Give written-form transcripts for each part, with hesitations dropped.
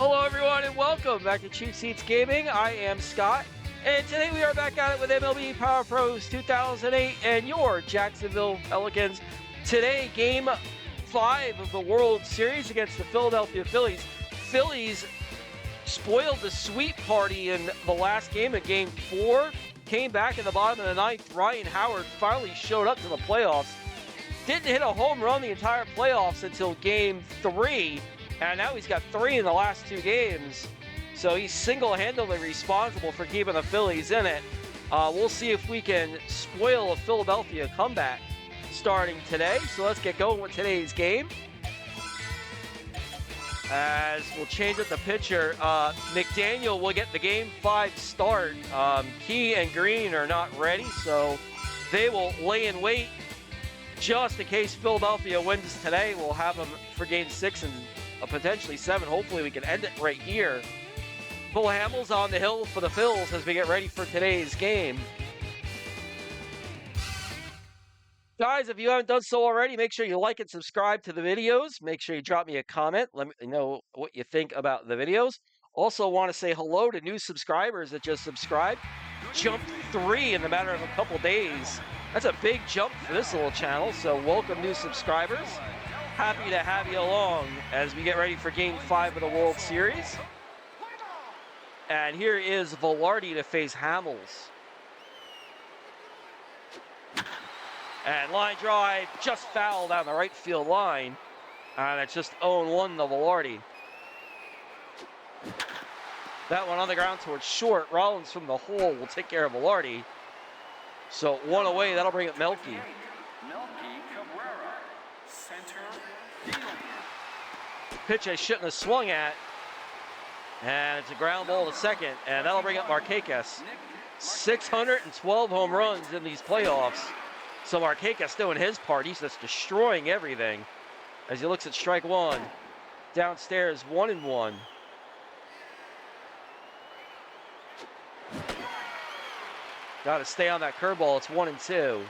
Hello everyone and welcome back to Cheap Seats Gaming. I am Scott, and today we are back at it with MLB Power Pros 2008 and your Jacksonville Pelicans. Today, Game 5 of the World Series against the Philadelphia Phillies. Phillies spoiled the sweep party in the last game of Game 4. Came back in the bottom of the ninth. Ryan Howard finally showed up to the playoffs. Didn't hit a home run the entire playoffs until Game 3. And now he's got 3 in the last 2 games. So he's single-handedly responsible for keeping the Phillies in it. We'll see if we can spoil a Philadelphia comeback starting today. So let's get going with today's game. As we'll change up the pitcher, McDaniel will get the Game 5 start. Key and Green are not ready, so they will lay in wait just in case Philadelphia wins today. We'll have them for Game 6 and potentially 7. Hopefully we can end it right here. Cole Hamels on the hill for the Phils as we get ready for today's game. Guys, if you haven't done so already, make sure you like and subscribe to the videos. Make sure you drop me a comment. Let me know what you think about the videos. Also want to say hello to new subscribers that just subscribed. Jumped 3 in the matter of a couple days. That's a big jump for this little channel, so welcome new subscribers. Happy to have you along as we get ready for Game 5 of the World Series. And here is Velarde to face Hamels. And line drive, just foul down the right field line. And it's just 0-1 to Velarde. That one on the ground towards short. Rollins from the hole will take care of Velarde. So 1 away, that'll bring up Melky. Pitch I shouldn't have swung at. And it's a ground ball to second. And that'll bring up Markakis. 612 home runs in these playoffs. So Markakis doing his part. He's just destroying everything. As he looks at strike 1. Downstairs, 1-1. Got to stay on that curveball. It's 1-2.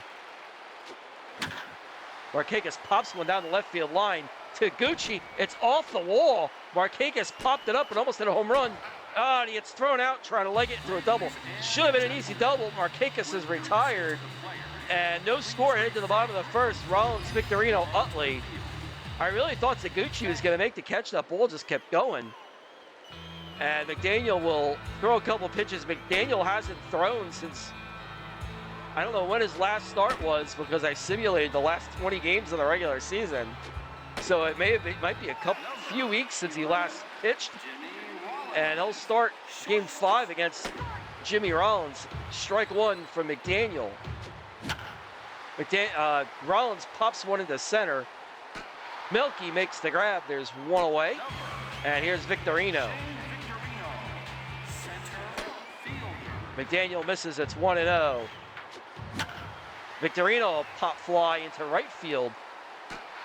Markakis pops one down the left field line to Gucci. It's off the wall. Markakis popped it up and almost hit a home run. And he gets thrown out trying to leg it into a double. Should have been an easy double. Markakis is retired. And no score headed to the bottom of the first. Rollins, Victorino, Utley. I really thought Taguchi was going to make the catch. That ball just kept going. And McDaniel will throw a couple pitches. McDaniel hasn't thrown since, I don't know when his last start was, because I simulated the last 20 games of the regular season. So it might be a few weeks since he last pitched. And he'll start Game 5 against Jimmy Rollins. Strike 1 from McDaniel. Rollins pops one into center. Melky makes the grab. There's 1 away. And here's Victorino. McDaniel misses. It's 1-0. Victorino pop fly into right field.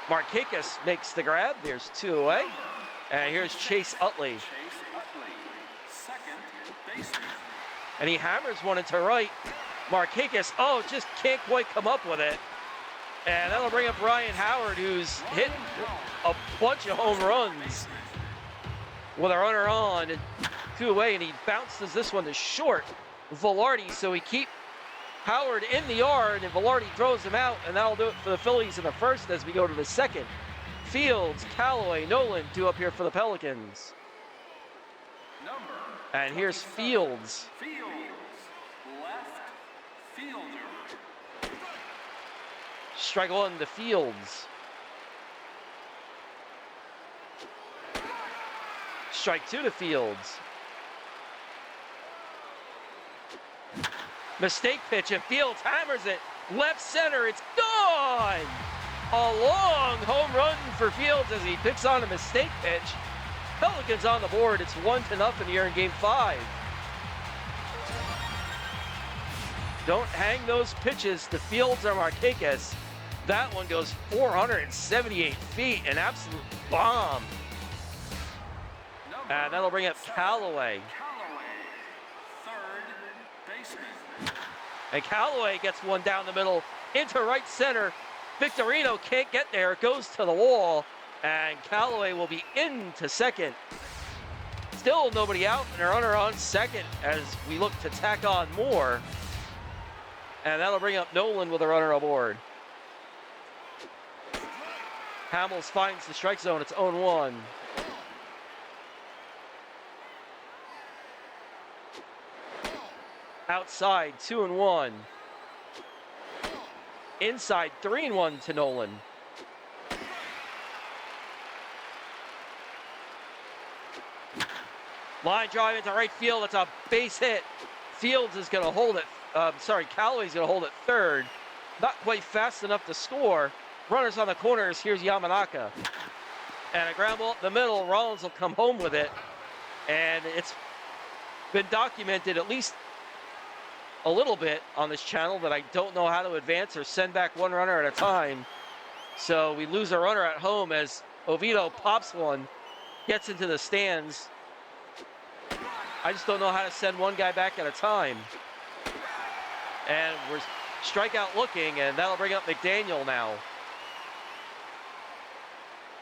Markakis makes the grab. There's 2 away. And here's Chase Utley. And he hammers one into right. Markakis, just can't quite come up with it. And that'll bring up Ryan Howard, who's hit a bunch of home runs with a runner on and 2 away. And he bounces this one to short. Velarde, so we keep Howard in the yard, and Velarde throws him out, and that'll do it for the Phillies in the first as we go to the second. Fields, Callaway, Nolan, 2 up here for the Pelicans. And here's Fields. Left fielder. Strike 1 to Fields. Strike 2 to Fields. Mistake pitch, and Fields hammers it. Left center, it's gone! A long home run for Fields as he picks on a mistake pitch. Pelicans on the board. It's 1-0 here in Game 5. Don't hang those pitches to Fields or Markakis. That one goes 478 feet, an absolute bomb. And that'll bring up Callaway. And Callaway gets one down the middle into right center. Victorino can't get there. It goes to the wall. And Callaway will be into second. Still nobody out, and a runner on second as we look to tack on more. And that'll bring up Nolan with a runner aboard. Hamels finds the strike zone. It's 0-1. Outside, 2-1. Inside, 3-1 to Nolan. Line drive into right field. It's a base hit. Fields is going to hold it. Callaway's going to hold it third. Not quite fast enough to score. Runners on the corners. Here's Yamanaka. And a ground ball up the middle. Rollins will come home with it. And it's been documented at least a little bit on this channel that I don't know how to advance or send back one runner at a time. So we lose a runner at home as Oviedo pops one, gets into the stands. I just don't know how to send one guy back at a time. And we're strikeout looking, and that'll bring up McDaniel now.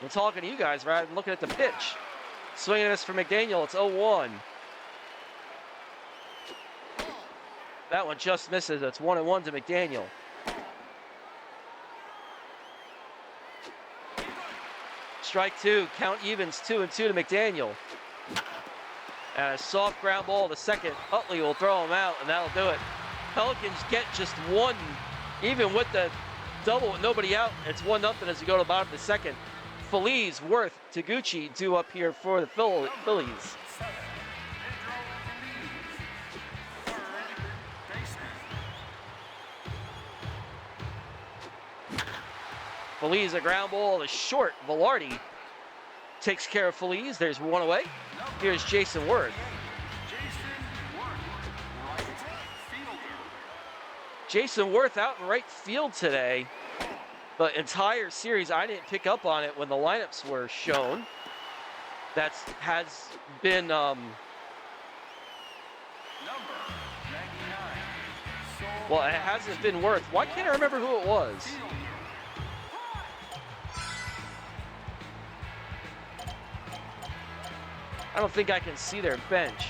I'm talking to you guys rather than looking at the pitch. Swinging this for McDaniel, it's 0-1. That one just misses. It's 1-1 to McDaniel. Strike two, count evens, 2-2 to McDaniel. And a soft ground ball to second. Utley will throw him out, and that'll do it. Pelicans get just one, even with the double with nobody out. It's 1-0 as we go to the bottom of the second. Feliz, Worth, Taguchi due up here for the Phillies. Feliz, a ground ball to short. Velarde takes care of Feliz. There's one away. Here's Jason Worth. Jason Worth out in right field today. The entire series, I didn't pick up on it when the lineups were shown. That has been well, it hasn't been Worth. Why can't I remember who it was? I don't think I can see their bench.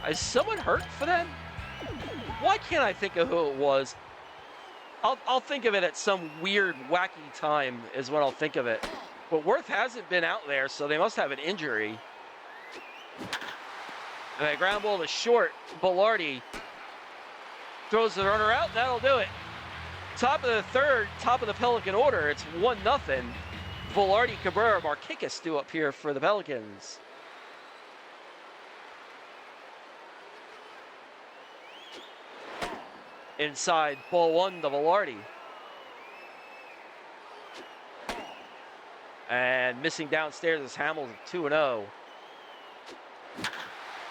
Is someone hurt for them? Why can't I think of who it was? I'll think of it at some weird, wacky time is when I'll think of it. But Worth hasn't been out there, so they must have an injury. And a ground ball to short. Velarde throws the runner out, and that'll do it. Top of the third, top of the Pelican order. It's 1-0. Velarde, Cabrera, Markakis due up here for the Pelicans. Inside, ball one to Velarde. And missing downstairs is Hamels, 2-0.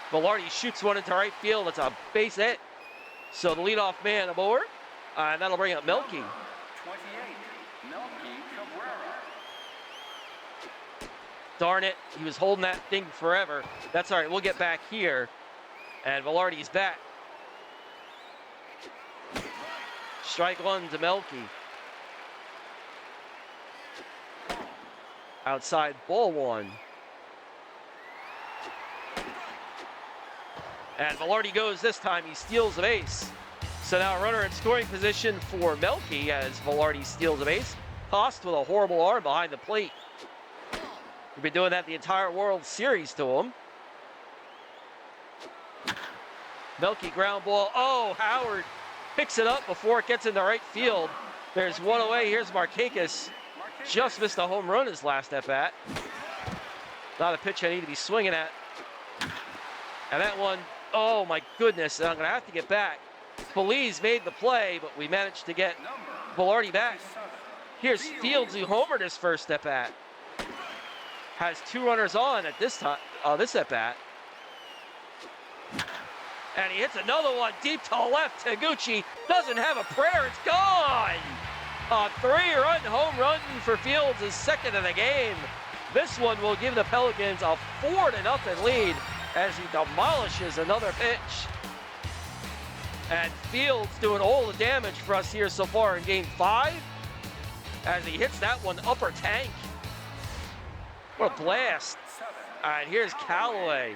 Velarde shoots one into right field. It's a base hit. So the leadoff man aboard. And that'll bring up Melky. 28, Melky Cabrera. Darn it, he was holding that thing forever. That's all right, we'll get back here. And Velarde's back. Strike one to Melky. Outside, ball one. And Velarde goes this time. He steals a base. So now a runner in scoring position for Melky as Velarde steals a base. Tossed with a horrible arm behind the plate. We've been doing that the entire World Series to him. Melky ground ball. Oh, Howard picks it up before it gets into right field. There's one away. Here's Markakis. Just missed a home run his last at-bat. Not a pitch I need to be swinging at. And that one, oh my goodness, and I'm going to have to get back. Feliz made the play, but we managed to get Velarde back. Here's Fields, who homered his first at-bat. Has two runners on at this time, this at-bat. And he hits another one deep to the left. Taguchi doesn't have a prayer. It's gone. A three-run home run for Fields, his second of the game. This one will give the Pelicans a 4-0 lead as he demolishes another pitch. And Fields doing all the damage for us here so far in Game 5 as he hits that one upper tank. What a blast. All right, here's Callaway.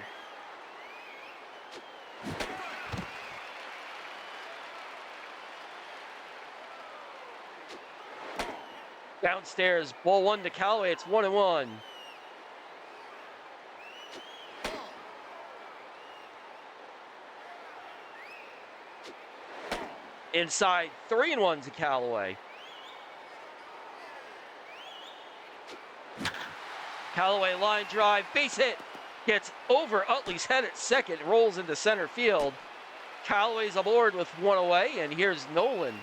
Downstairs, ball one to Callaway. It's 1-1. Inside, 3-1 to Callaway. Callaway line drive, base hit. Gets over Utley's head at second, rolls into center field. Callaway's aboard with one away, and here's Nolan.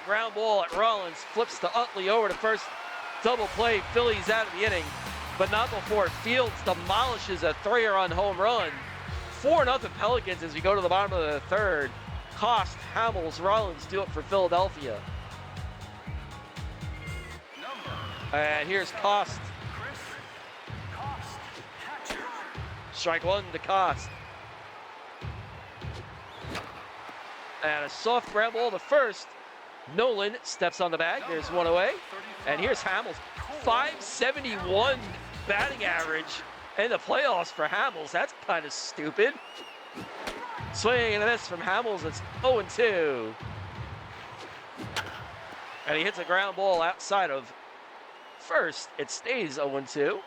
Ground ball at Rollins, flips to Utley over to first. Double play, Phillies out of the inning, but not before Fields demolishes a 3-run home run. 4-0 Pelicans as we go to the bottom of the third. Cost, Hamels, Rollins do it for Philadelphia. And here's Cost. Strike one to Cost. And a soft ground ball to first. Nolan steps on the bag. There's one away. And here's Hamels. 571 batting average in the playoffs for Hamels. That's kind of stupid. Swinging and a miss from Hamels. It's 0-2. And he hits a ground ball outside of first. It stays 0-2.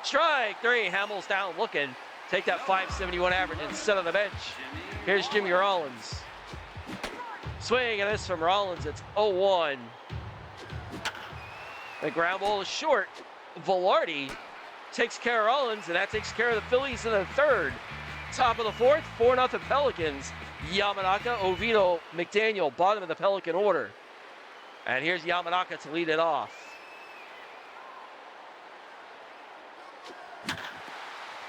Strike three. Hamels down looking. Take that 571 average and sit on the bench. Here's Jimmy Rollins. Swing and this from Rollins. It's 0-1. The ground ball is short. Velarde takes care of Rollins, and that takes care of the Phillies in the third. Top of the fourth, 4-0 Pelicans. Yamanaka, Oviedo, McDaniel, bottom of the Pelican order. And here's Yamanaka to lead it off.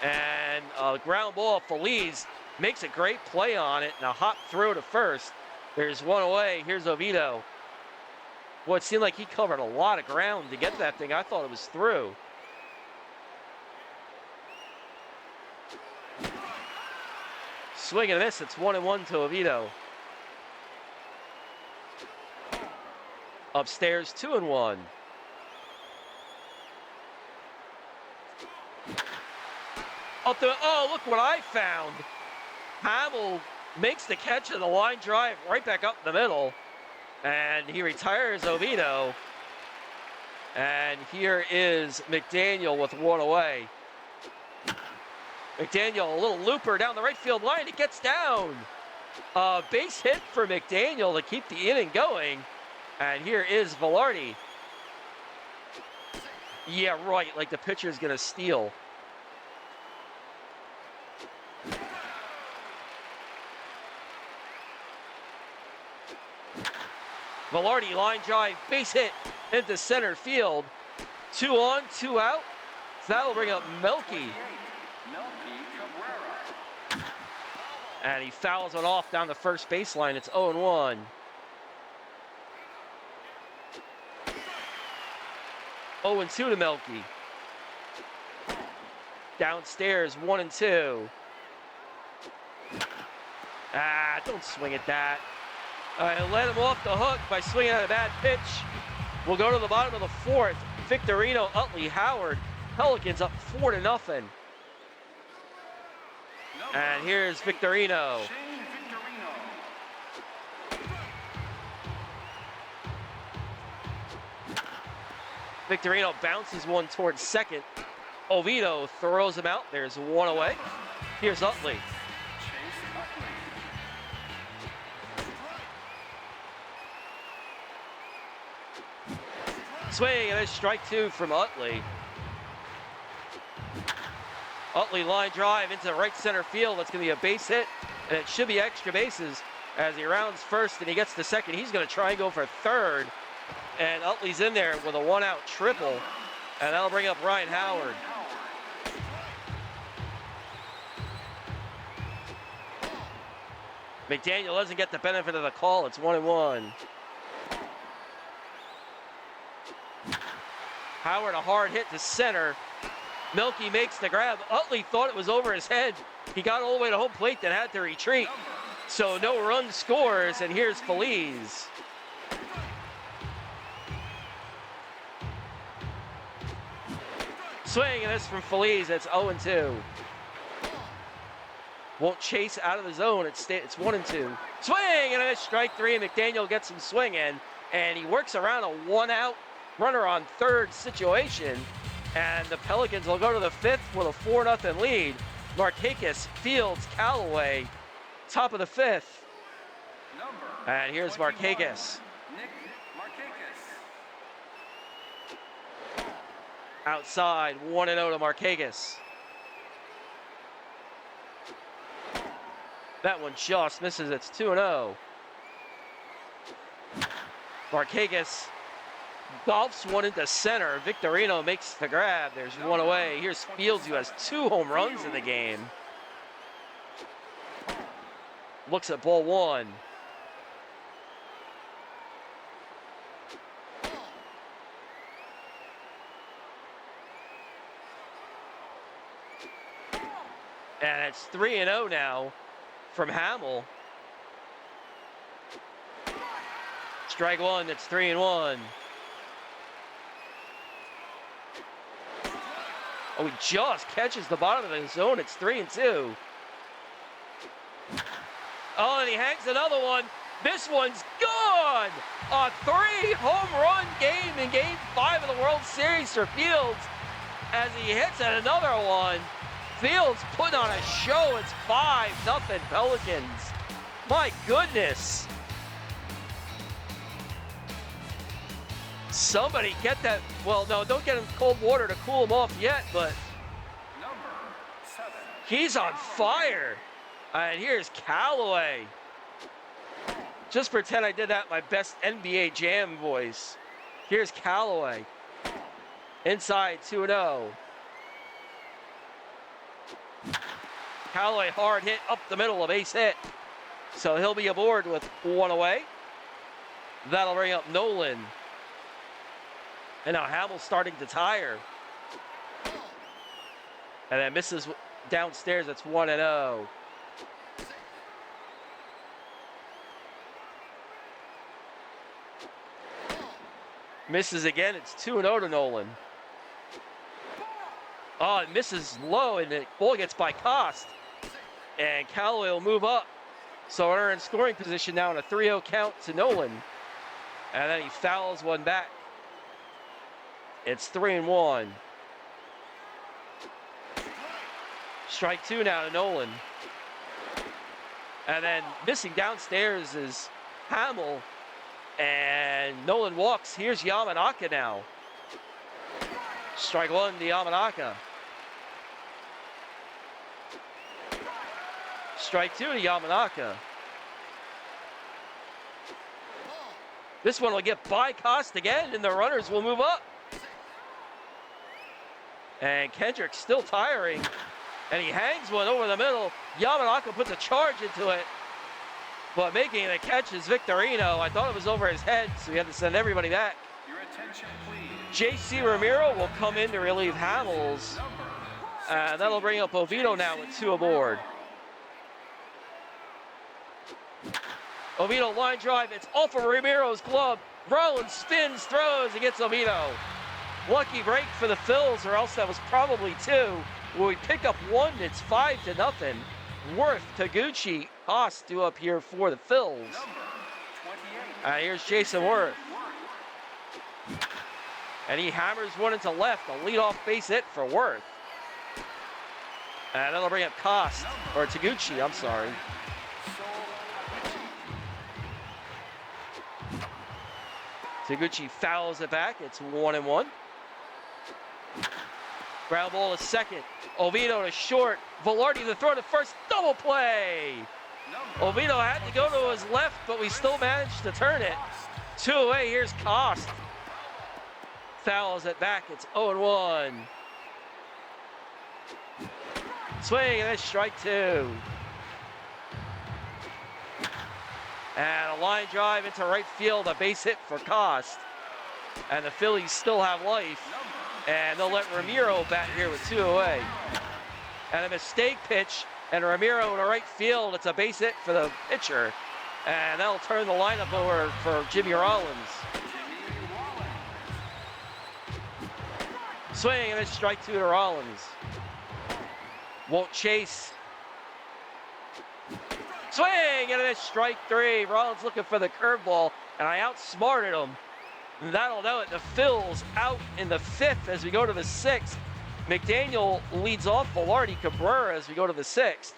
And a ground ball, Feliz makes a great play on it, and a hop throw to first. There's one away. Here's Oviedo. Well, it seemed like he covered a lot of ground to get that thing. I thought it was through. Swing and a miss. It's 1-1 to Oviedo. Upstairs, 2-1. Up the, oh, look what I found. Hamel makes the catch of the line drive right back up the middle. And he retires Oviedo. And here is McDaniel with one away. McDaniel, a little looper down the right field line. It gets down. Base hit for McDaniel to keep the inning going. And here is Velarde. Yeah, right, like the pitcher's going to steal. Velarde line drive, base hit into center field. 2 on, 2 out. So that'll bring up Melky. And he fouls it off down the first baseline. It's 0-1. Oh, 0-2 to Melky. Downstairs, 1-2. Don't swing at that. Let him off the hook by swinging at a bad pitch. We'll go to the bottom of the fourth. Victorino, Utley, Howard. Pelicans up 4-0. And here's Victorino. Victorino bounces one towards second. Oviedo throws him out. There's one away. Here's Utley. Swing and a strike two from Utley. Utley line drive into right center field. That's going to be a base hit, and it should be extra bases as he rounds first and he gets to second. He's going to try and go for third, and Utley's in there with a one-out triple, and that'll bring up Ryan Howard. McDaniel doesn't get the benefit of the call. It's 1-1. Howard, a hard hit to center. Melky makes the grab. Utley thought it was over his head. He got all the way to home plate, then had to retreat. So no run scores, and here's Feliz. Swing, and this from Feliz. It's 0-2. Won't chase out of the zone. It's 1-2. Swing, and a strike three. McDaniel gets him swinging, and he works around a one-out runner on third situation. And the Pelicans will go to the fifth with a 4-0 lead. Markakis fields Callaway, top of the fifth. And here's Markakis. Outside, 1-0 to Markakis. That one just misses. It's 2-0. Markakis golfs one into center. Victorino makes the grab. There's one away. Here's Fields, who has 2 home runs in the game. Looks at ball one. And it's 3-0 now from Hamill. Strike one, it's 3-1. Oh, he just catches the bottom of the zone. It's 3-2. Oh, and he hangs another one. This one's gone. A 3-home run game in Game 5 of the World Series for Fields as he hits at another one. Fields putting on a show. It's 5-0 Pelicans. My goodness. Somebody get that. Well, no, don't get him cold water to cool him off yet, but he's on fire. And here's Callaway. Just pretend I did that in my best NBA Jam voice. Here's Callaway. Inside, 2-0. Callaway hard hit up the middle, a base hit. So he'll be aboard with one away. That'll bring up Nolan. And now Hamill's starting to tire. And then misses downstairs. It's 1-0. Misses again. It's 2-0 to Nolan. Oh, it misses low, and the ball gets by Cost. And Callaway will move up. So we're in scoring position now in a 3-0 count to Nolan. And then he fouls one back. It's 3-1. Strike two now to Nolan. And then missing downstairs is Hamill. And Nolan walks. Here's Yamanaka now. Strike one to Yamanaka. Strike two to Yamanaka. This one will get by Cost again, and the runners will move up. And Kendrick's still tiring, and he hangs one over the middle. Yamanaka puts a charge into it, but making the catch is Victorino. I thought it was over his head, so he had to send everybody back. Your attention, please. J.C. Ramiro will come in to relieve Hamills. That'll bring up Oviedo now with 2 aboard. Oviedo line drive. It's off of Ramiro's glove. Rollins spins, throws, and gets Oviedo. Lucky break for the Phils, or else that was probably 2. When we pick up 1, it's 5-0. Worth, Taguchi, Haas due up here for the Phils. Here's Jason Worth. And he hammers one into left, a leadoff base hit for Worth. And that'll bring up Cost, or Taguchi, I'm sorry. Taguchi fouls it back. It's 1-1. Ground ball to second. Oviedo to short. Velarde to throw to first. Double play. Oviedo had to go to his left, but we still managed to turn it. 2 away. Here's Cost. Fouls it back. It's 0-1. Swing, and then strike 2. And a line drive into right field, a base hit for Cost. And the Phillies still have life. And they'll let Ramiro bat here with 2 away. And a mistake pitch, and Ramiro to right field. It's a base hit for the pitcher. And that'll turn the lineup over for Jimmy Rollins. Swing and a strike 2 to Rollins. Won't chase. Swing and a strike 3. Rollins looking for the curveball, and I outsmarted him. That'll do it. The Phil's out in the 5th as we go to the 6th. McDaniel leads off Velarde Cabrera as we go to the 6th.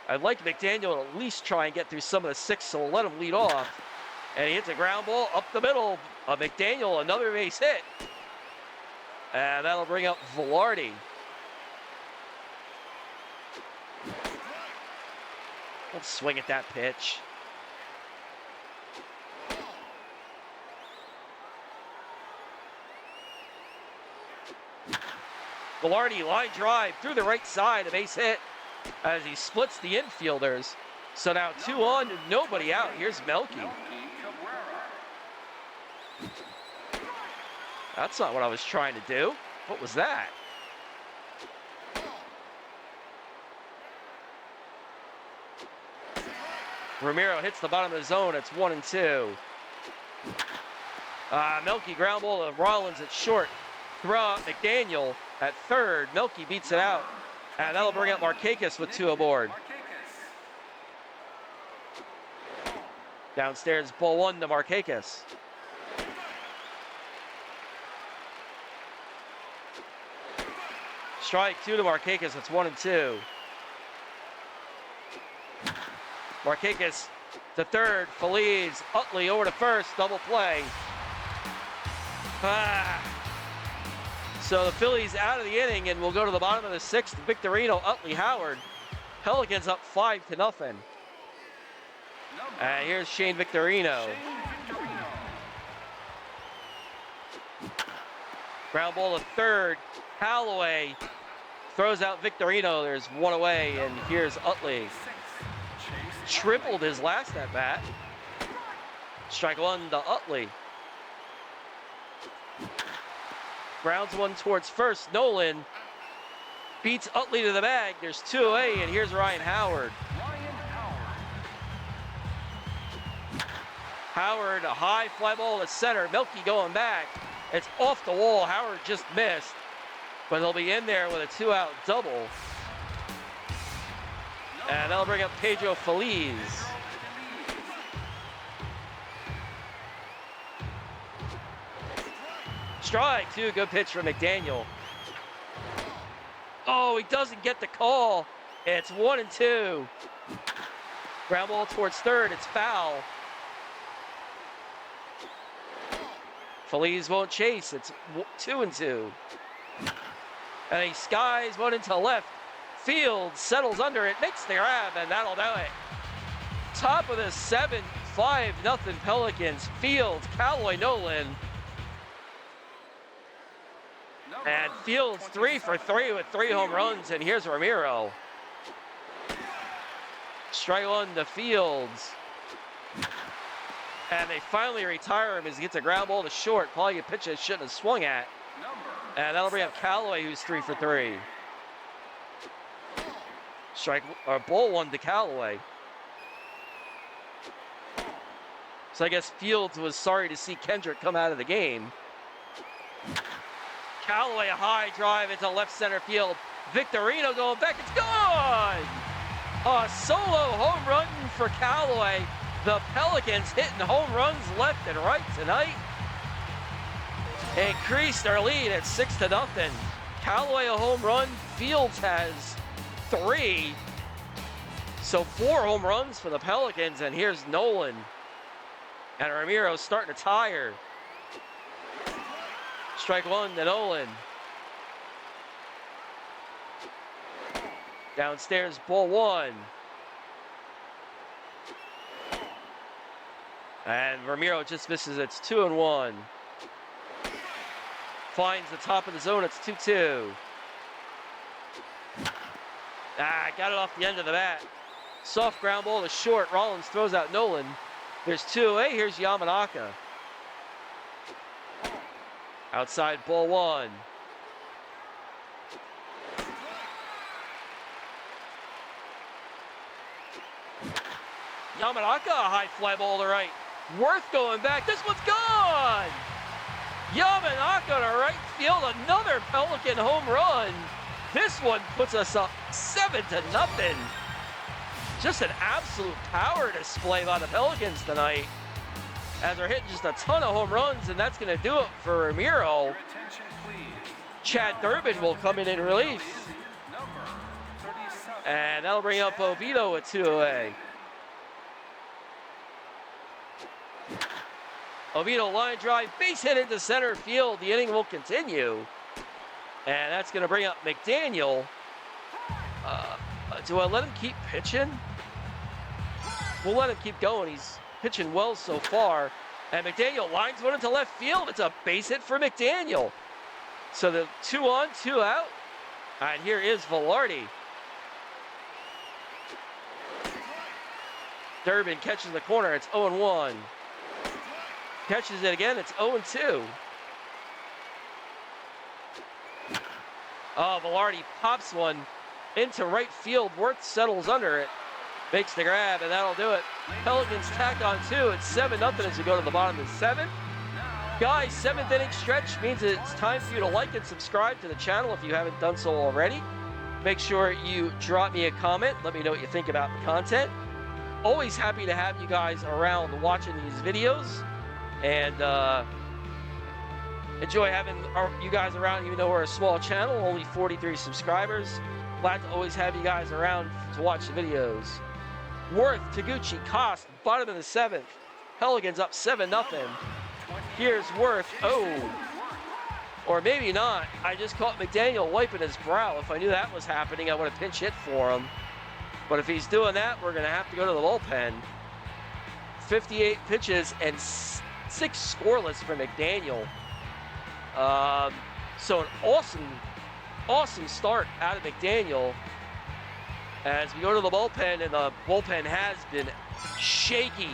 I'd like McDaniel to at least try and get through some of the 6th, so we'll let him lead off. And he hits a ground ball up the middle of McDaniel, another base hit. And that'll bring up Velarde. Don't swing at that pitch. Velarde line drive through the right side, a base hit as he splits the infielders. So now 2 on, nobody out. Here's Melky. That's not what I was trying to do. What was that? Ramiro hits the bottom of the zone. It's 1-2. Melky ground ball to Rollins at short. Throw out McDaniel at third. Melky beats it out. And that'll bring up Markakis with 2 aboard. Downstairs, ball 1 to Markakis. Strike 2 to Markakis. It's 1-2. Markakis to third. Feliz. Utley over to first. Double play. So the Phillies out of the inning, and we'll go to the bottom of the 6th. Victorino, Utley, Howard. Pelicans up 5-0. And here's Shane Victorino. Ground ball to third. Callaway throws out Victorino. There's 1 away, and here's Utley. Tripled his last at bat. Strike 1 to Utley. Grounds 1 towards first. Nolan beats Utley to the bag. There's 2 away, and here's Ryan Howard. Howard, a high fly ball to center. Melky going back. It's off the wall. Howard just missed, but he'll be in there with a 2-out double. And that'll bring up Pedro Feliz. Strike 2, good pitch from McDaniel. Oh, he doesn't get the call. It's 1-2. Ground ball towards third, it's foul. Feliz won't chase, it's 2-2. And he skies one into left. Fields settles under it, makes the grab, and that'll do it. Top of the 7th, 5-0 Pelicans. Fields, Callaway, Nolan. And Fields 3 for 3 with 3 home runs, and here's Ramiro. Strike 1 to Fields. And they finally retire him as he gets a ground ball to short. Probably a pitch that shouldn't have swung at. And that'll bring up Callaway, who's 3 for 3. Strike or ball 1 to Callaway. So I guess Fields was sorry to see Kendrick come out of the game. Callaway, a high drive into left center field. Victorino going back, it's gone! A solo home run for Callaway. The Pelicans hitting home runs left and right tonight. Increased their lead at 6-0. Callaway a home run, Fields has 3. So 4 home runs for the Pelicans, and here's Nolan. And Ramiro's starting to tire. Strike 1 to Nolan. Downstairs, ball 1. And Ramiro just misses. It's 2-1. Finds the top of the zone. It's 2-2. Got it off the end of the bat. Soft ground ball to short. Rollins throws out Nolan. There's 2 away. Here's Yamanaka. Outside, ball 1. Yamanaka, a high fly ball to right. Worth going back. This one's gone. Yamanaka to right field, another Pelican home run. This one puts us up 7-0. Just an absolute power display by the Pelicans tonight, as they're hitting just a ton of home runs, and that's going to do it for Ramiro. Chad Durbin will come in relief. And that'll bring up Oviedo at 2-away. Oviedo line drive, base hit into center field. The inning will continue. And that's going to bring up McDaniel. Do I let him keep pitching? We'll let him keep going. He's pitching well so far. And McDaniel lines one into left field. It's a base hit for McDaniel. So the 2 on, 2 out. And here is Velarde. Durbin catches the corner. It's 0-1. Catches it again. It's 0-2. Oh, Velarde pops one into right field. Worth settles under it. Makes the grab, and that'll do it. Pelicans tack on 2. It's 7-0 as we go to the bottom of the 7th. Guys, 7th inning stretch means it's time for you to like and subscribe to the channel if you haven't done so already. Make sure you drop me a comment. Let me know what you think about the content. Always happy to have you guys around watching these videos. And enjoy having you guys around, even though we're a small channel, only 43 subscribers. Glad to always have you guys around to watch the videos. Worth, Taguchi, Cost, bottom of the 7th. Pelicans up 7-0. Here's Worth. Oh, or maybe not. I just caught McDaniel wiping his brow. If I knew that was happening, I would have pinch hit for him. But if he's doing that, we're going to have to go to the bullpen. 58 pitches and 6 scoreless for McDaniel. So an awesome start out of McDaniel as we go to the bullpen, and the bullpen has been shaky.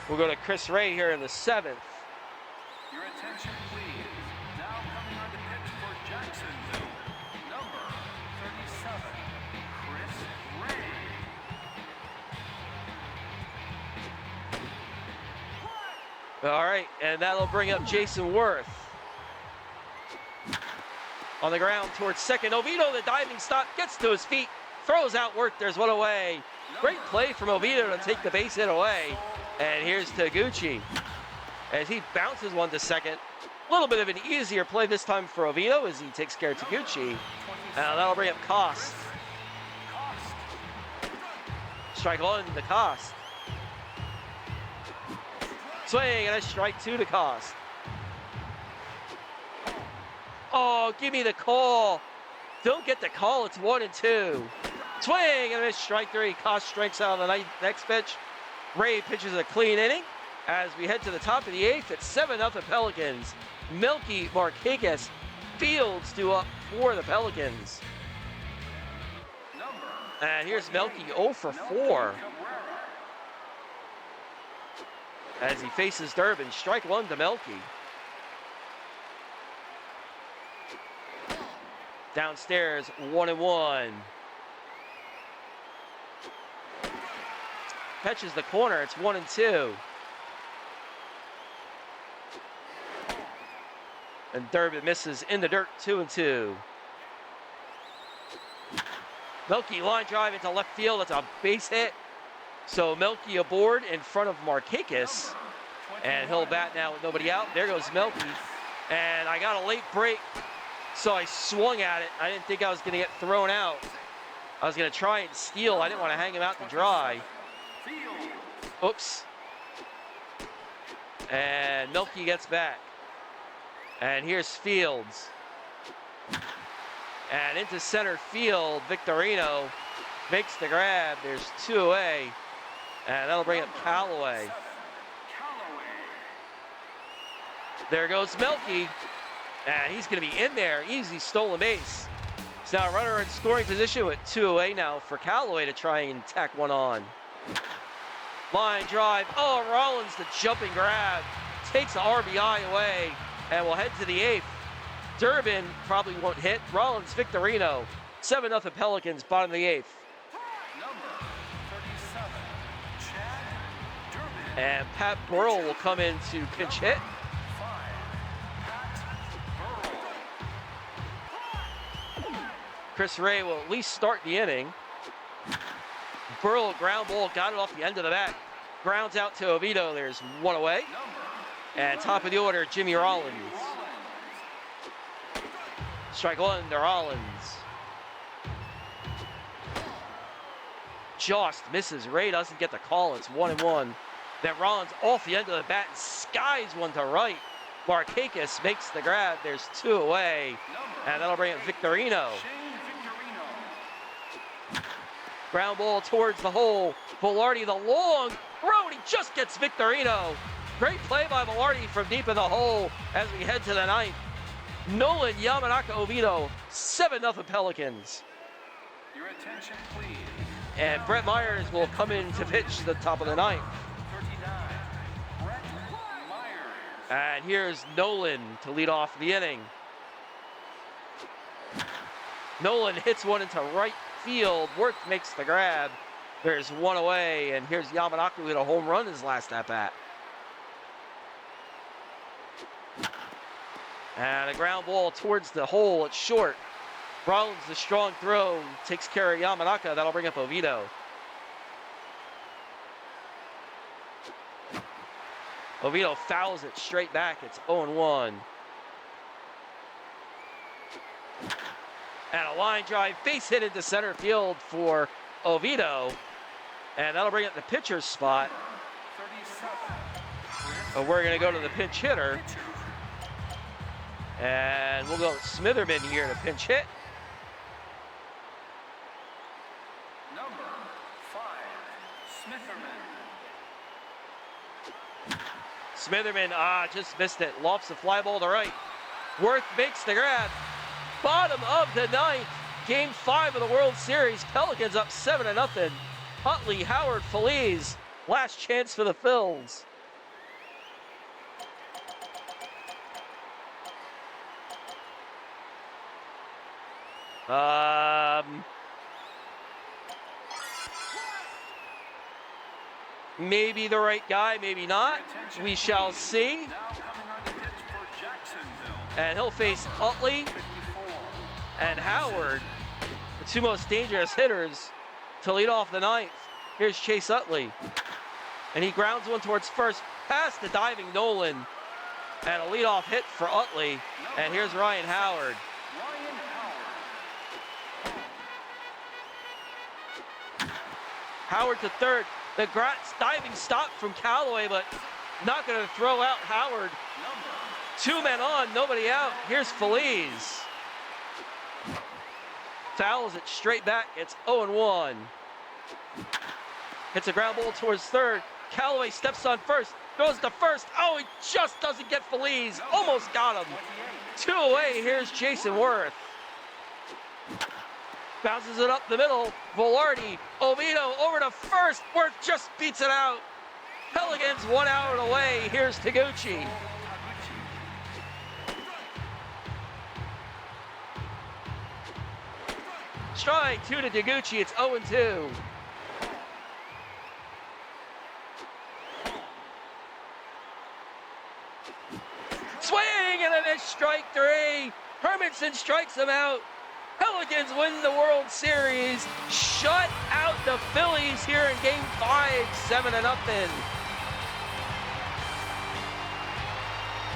We'll go to Chris Ray here in the 7th. Your attention, please. Now coming on to pitch for Jacksonville, number 37, Chris Ray. All right, and that'll bring up Jason Worth. On the ground towards second. Oviedo, the diving stop, gets to his feet, throws out Worth. There's one away. Great play from Oviedo to take the base hit away. And here's Taguchi as he bounces one to second. A little bit of an easier play this time for Oviedo as he takes care of Taguchi. That'll bring up Cost. Strike one to Cost. Swing and a strike 2 to Cost. Oh, give me the call. Don't get the call. It's 1-2. Swing and a strike 3. Cost strikes out on the next pitch. Ray pitches a clean inning as we head to the top of the 8th. It's 7-0 Pelicans. Melky, Marquez, Fields do up for the Pelicans. And here's Melky 0 for 4. As he faces Durbin, strike 1 to Melky. Downstairs, 1-1. Catches the corner, it's 1-2. And Durbin misses in the dirt, 2-2. Melky line drive into left field, it's a base hit. So Melky aboard in front of Marquez. And he'll bat now with nobody out. There goes Melky. And I got a late break, so I swung at it. I didn't think I was going to get thrown out. I was going to try and steal. I didn't want to hang him out to dry. Oops. And Melky gets back. And here's Fields. And into center field, Victorino makes the grab. There's 2 away. And that'll bring up Callaway. There goes Melky. And he's going to be in there. Easy stolen base. It's now a runner in scoring position with 2 away now for Callaway to try and tack one on. Line drive. Oh, Rollins, the jumping grab. Takes the RBI away. And we'll head to the 8th. Durbin probably won't hit. Rollins, Victorino. 7-0 Pelicans, bottom of the 8th. And Pat Burrell will come in to pinch hit. 5. Pat Burrell. Chris Ray will at least start the inning. Burrell, ground ball, got it off the end of the bat. Grounds out to Oviedo. There's one away. And top of the order, Jimmy Rollins. Strike one to Rollins. Just misses. Ray doesn't get the call. It's 1-1. Then Rollins off the end of the bat and skies one to right. Markakis makes the grab. There's two away. And that'll bring up Victorino. Ground ball towards the hole. Velarde the long throw, and he just gets Victorino. Great play by Velarde from deep in the hole as we head to the ninth. Nolan Yamanaka Oviedo, 7-0 Pelicans. Your attention, please. And Brett Myers will come in to pitch the top of the ninth. 39. Brett Myers. And here's Nolan to lead off the inning. Nolan hits one into right field. Worth makes the grab. There's one away, and here's Yamanaka with a home run his last at-bat. And a ground ball towards the hole. It's short. Rollins, the strong throw, takes care of Yamanaka. That'll bring up Oviedo. Oviedo fouls it straight back. It's 0-1. And a line drive, base hit into center field for Oviedo. And that'll bring up the pitcher's spot. 37. We're going to go to the pinch hitter. And we'll go with Smitherman here to pinch hit. Number 5, Smitherman. Smitherman, just missed it. Lofts a fly ball to right. Worth makes the grab. Bottom of the ninth. Game 5 of the World Series. Pelicans up 7-0. Utley, Howard, Feliz. Last chance for the Phils. Maybe the right guy, maybe not. We shall see. Now coming on to pitch for Jacksonville. And he'll face Utley 54. and Howard, the two most dangerous hitters, to lead off the ninth. Here's Chase Utley. And he grounds one towards first, past the diving Nolan. And a leadoff hit for Utley. And here's Ryan Howard. Ryan Howard. Howard to third. The diving stop from Callaway, but not going to throw out Howard. Two men on, nobody out. Here's Feliz. Fouls it straight back. It's 0-1. Hits a ground ball towards third. Callaway steps on first. Goes to first. Oh, he just doesn't get Feliz. Almost got him. Two away. Here's Jason Worth. Bounces it up the middle. Velarde, Oviedo over to first. Worth just beats it out. Pelicans 1 out away. Here's Taguchi. Strike 2 to Taguchi. It's 0-2. Swing and a missed strike 3. Hermanson strikes him out. Pelicans win the World Series. Shut out the Phillies here in Game 5, 7-0.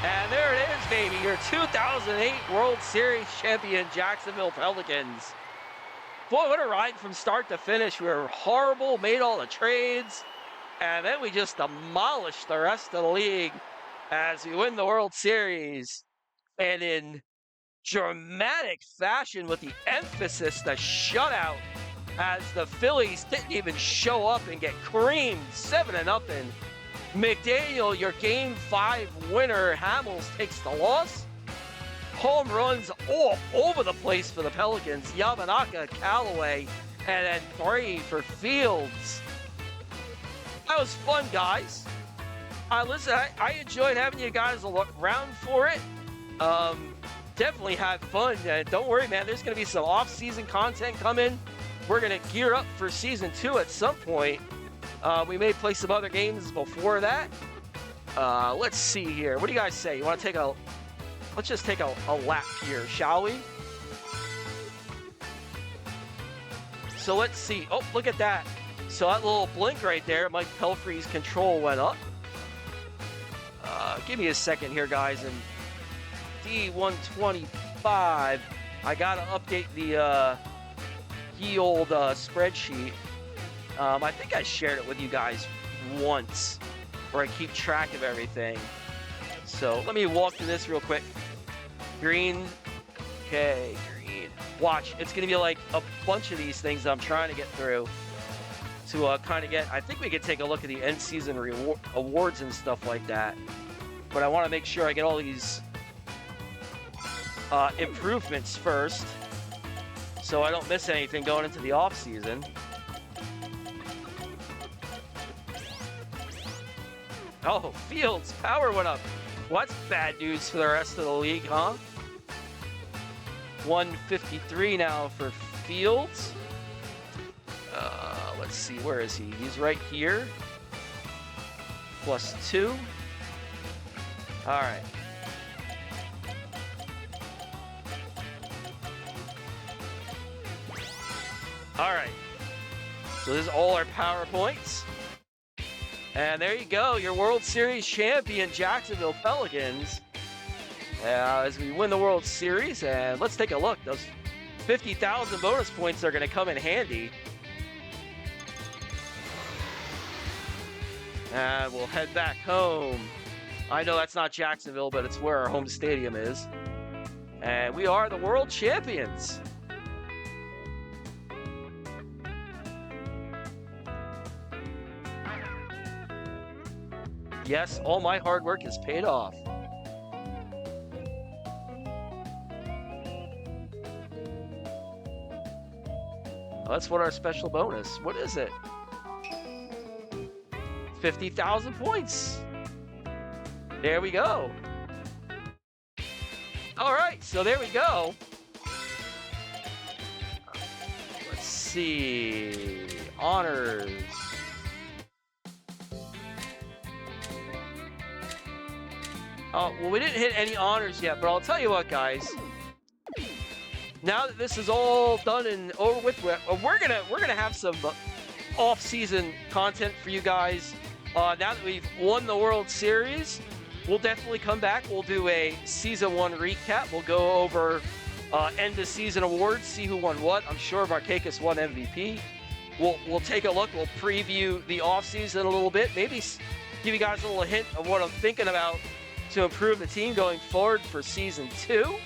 And there it is, baby. Your 2008 World Series champion, Jacksonville Pelicans. Boy, what a ride from start to finish. We were horrible, made all the trades, and then we just demolished the rest of the league as we win the World Series. And in dramatic fashion with the emphasis, the shutout, as the Phillies didn't even show up and get creamed 7-0. McDaniel, your Game 5 winner. Hamels takes the loss. Home runs all over the place for the Pelicans. Yamanaka, Callaway, and then 3 for Fields. That was fun, guys. Listen, I enjoyed having you guys around for it. Definitely had fun. Don't worry, man. There's going to be some off-season content coming. We're going to gear up for Season 2 at some point. We may play some other games before that. Let's see here. What do you guys say? You want to take a... Let's just take a lap here, shall we? So let's see. Oh, look at that. So that little blink right there, Mike Pelfrey's control went up. Give me a second here, guys. And D125, I got to update the ye old spreadsheet. I think I shared it with you guys once, where I keep track of everything. So let me walk through this real quick. Green. Okay, green. Watch, it's going to be like a bunch of these things I'm trying to get through to kind of get... I think we could take a look at the end season awards and stuff like that. But I want to make sure I get all these improvements first, so I don't miss anything going into the off season. Oh, Fields, power went up. Well, that's bad news for the rest of the league, huh? 153 now for Fields. Let's see, where is he? He's right here. +2. All right. All right. So this is all our power points. And there you go, your World Series champion, Jacksonville Pelicans. As we win the World Series, and let's take a look. Those 50,000 bonus points are going to come in handy. And we'll head back home. I know that's not Jacksonville, but it's where our home stadium is. And we are the world champions. Yes, all my hard work has paid off. Well, that's what our special bonus. What is it? 50,000 points. There we go. All right, so there we go. Let's see. Honors. Oh, well, we didn't hit any honors yet, but I'll tell you what, guys. Now that this is all done and over with, we're gonna have some off-season content for you guys. Now that we've won the World Series, we'll definitely come back. We'll do a Season 1 recap. We'll go over end-of-season awards, see who won what. I'm sure Markakis won MVP. We'll take a look. We'll preview the off-season a little bit. Maybe give you guys a little hint of what I'm thinking about to improve the team going forward for Season 2.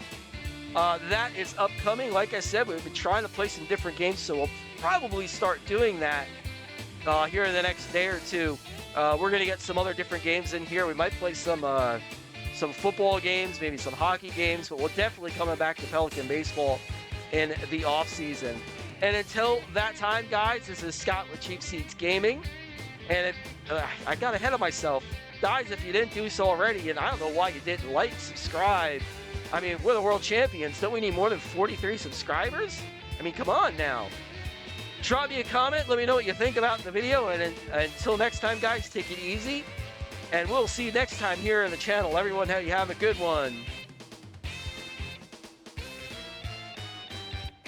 That is upcoming. Like I said, we've been trying to play some different games, so we'll probably start doing that here in the next day or two. We're going to get some other different games in here. We might play some football games, maybe some hockey games, but we're definitely coming back to Pelican baseball in the off season. And until that time, guys, this is Scott with Cheap Seats Gaming. And I got ahead of myself. Guys, if you didn't do so already, and I don't know why you didn't like, subscribe. I mean, we're the world champions. Don't we need more than 43 subscribers? I mean, come on now. Drop me a comment. Let me know what you think about the video. And until next time, guys, take it easy. And we'll see you next time here on the channel. Everyone, you have a good one.